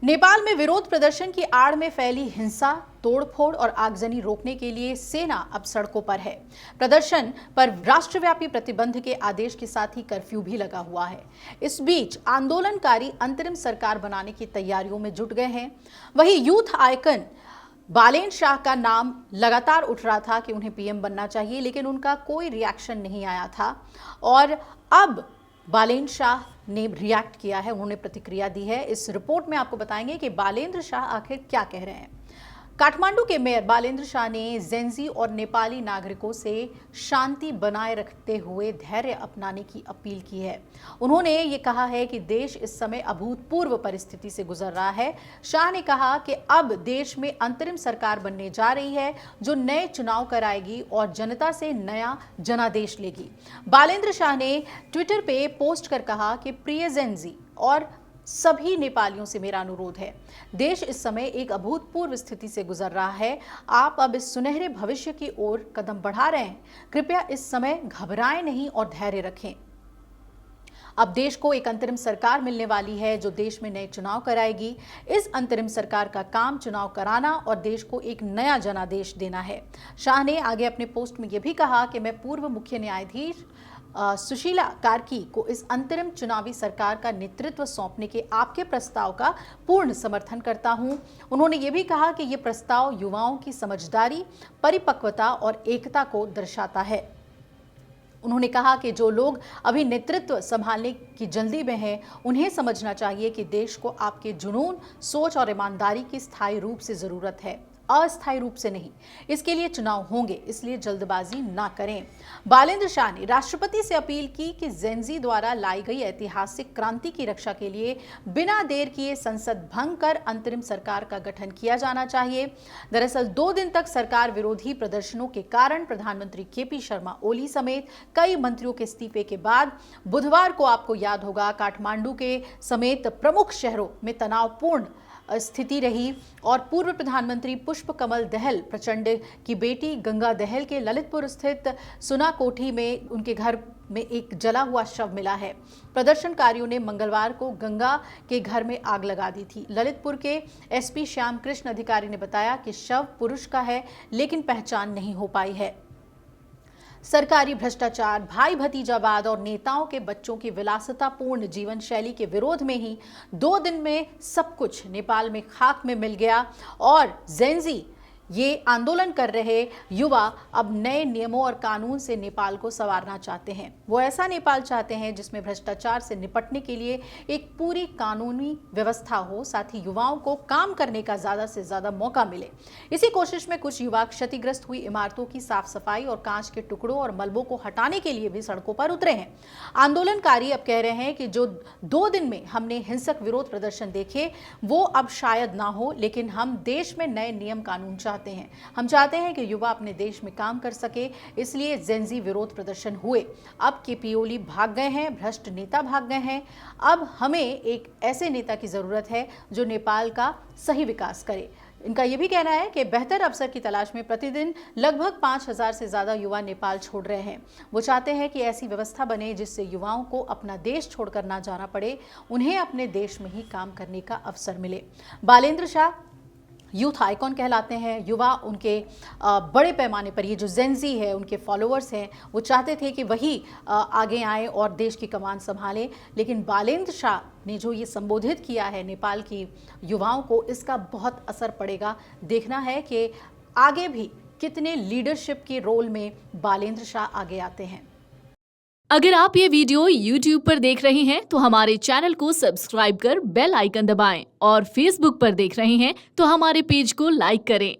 नेपाल में विरोध प्रदर्शन की आड़ में फैली हिंसा, तोड़फोड़ और आगजनी रोकने के लिए सेना अब सड़कों पर है। प्रदर्शन पर राष्ट्रव्यापी प्रतिबंध के आदेश के साथ ही कर्फ्यू भी लगा हुआ है। इस बीच आंदोलनकारी अंतरिम सरकार बनाने की तैयारियों में जुट गए हैं। वहीं यूथ आइकन बालेन शाह का नाम लगातार उठ रहा था कि उन्हें पीएम बनना चाहिए, लेकिन उनका कोई रिएक्शन नहीं आया था और अब बालेन शाह ने रिएक्ट किया है, उन्होंने प्रतिक्रिया दी है। इस रिपोर्ट में आपको बताएंगे कि बालेंद्र शाह आखिर क्या कह रहे हैं। काठमांडू के मेयर बालेंद्र शाह ने जेंजी और नेपाली नागरिकों से शांति बनाए रखते हुए धैर्य अपनाने की अपील की है। उन्होंने ये कहा है कि देश इस समय अभूतपूर्व परिस्थिति से गुजर रहा है। शाह ने कहा कि अब देश में अंतरिम सरकार बनने जा रही है जो नए चुनाव कराएगी और जनता से नया जनादेश लेगी। बालेंद्र शाह ने ट्विटर पे पोस्ट कर कहा कि प्रिय जेंजी और सभी नेपालियों से मेरा अनुरोध है, देश इस समय एक अभूतपूर्व स्थिति से गुजर रहा है। आप अब इस सुनहरे भविष्य की ओर कदम बढ़ा रहे हैं। कृपया इस समय घबराएं नहीं और धैर्य रखें। अब देश को एक अंतरिम सरकार मिलने वाली है जो देश में नए चुनाव कराएगी। इस अंतरिम सरकार का काम चुनाव कराना और देश को एक नया जनादेश देना है। शाह ने आगे अपने पोस्ट में यह भी कहा कि मैं पूर्व मुख्य न्यायाधीश सुशीला कार्की को इस अंतरिम चुनावी सरकार का नेतृत्व सौंपने के आपके प्रस्ताव का पूर्ण समर्थन करता हूं। उन्होंने ये भी कहा कि ये प्रस्ताव युवाओं की समझदारी, परिपक्वता और एकता को दर्शाता है। उन्होंने कहा कि जो लोग अभी नेतृत्व संभालने की जल्दी में हैं, उन्हें समझना चाहिए कि देश को आपके जुनून, सोच और ईमानदारी की स्थायी रूप से जरूरत है, अस्थायी रूप से नहीं। इसके लिए चुनाव होंगे, इसलिए जल्दबाजी ना करें। बालेंद्र शाह ने राष्ट्रपति से अपील की कि जेंजी द्वारा लाई गई ऐतिहासिक क्रांति की रक्षा के लिए बिना देर किए संसद भंग कर अंतरिम सरकार का गठन किया जाना चाहिए। दरअसल 2 दिन तक सरकार विरोधी प्रदर्शनों के कारण प्रधानमंत्री केपी शर्मा ओली समेत कई मंत्रियों के इस्तीफे के बाद बुधवार को, आपको याद होगा, काठमांडू के समेत प्रमुख शहरों में तनावपूर्ण स्थिति रही और पूर्व प्रधानमंत्री पुष्प कमल दहल प्रचंड की बेटी गंगा दहल के ललितपुर स्थित सुना कोठी में उनके घर में एक जला हुआ शव मिला है। प्रदर्शनकारियों ने मंगलवार को गंगा के घर में आग लगा दी थी। ललितपुर के एसपी श्याम कृष्ण अधिकारी ने बताया कि शव पुरुष का है, लेकिन पहचान नहीं हो पाई है। सरकारी भ्रष्टाचार, भाई भतीजावाद और नेताओं के बच्चों की विलासितापूर्ण जीवन शैली के विरोध में ही 2 दिन में सब कुछ नेपाल में खाक में मिल गया और जेंजी, ये आंदोलन कर रहे युवा, अब नए नियमों और कानून से नेपाल को संवारना चाहते हैं। वो ऐसा नेपाल चाहते हैं जिसमें भ्रष्टाचार से निपटने के लिए एक पूरी कानूनी व्यवस्था हो, साथ ही युवाओं को काम करने का ज्यादा से ज्यादा मौका मिले। इसी कोशिश में कुछ युवा क्षतिग्रस्त हुई इमारतों की साफ सफाई और कांच के टुकड़ों और मलबों को हटाने के लिए भी सड़कों पर उतरे हैं। आंदोलनकारी अब कह रहे हैं कि जो 2 दिन में हमने हिंसक विरोध प्रदर्शन देखे वो अब शायद ना हो, लेकिन हम देश में नए नियम कानून चाहते हैं। हम चाहते हैं कि युवा अपने देश में काम कर सके, इसलिए जेंजी विरोध प्रदर्शन हुए। अब केपी ओली भाग गए हैं, भ्रष्ट नेता भाग गए हैं। अब हमें एक ऐसे नेता की जरूरत है जो नेपाल का सही विकास करे। इनका यह भी कहना है कि बेहतर अवसर की तलाश में प्रतिदिन लगभग 5000 से ज्यादा युवा नेपाल छोड़ रहे हैं। वो चाहते हैं कि ऐसी व्यवस्था बने जिससे युवाओं को अपना देश छोड़कर ना जाना पड़े, उन्हें अपने देश में ही काम करने का अवसर मिले। बालेंद्र शाह यूथ आइकॉन कहलाते हैं। युवा उनके बड़े पैमाने पर, ये जो जेंजी है, उनके फॉलोअर्स हैं, वो चाहते थे कि वही आगे आए और देश की कमान संभालें। लेकिन बालेंद्र शाह ने जो ये संबोधित किया है नेपाल की युवाओं को, इसका बहुत असर पड़ेगा। देखना है कि आगे भी कितने लीडरशिप के रोल में बालेंद्र शाह आगे आते हैं। अगर आप ये वीडियो YouTube पर देख रहे हैं तो हमारे चैनल को सब्सक्राइब कर बेल आइकन दबाएं और Facebook पर देख रहे हैं तो हमारे पेज को लाइक करें।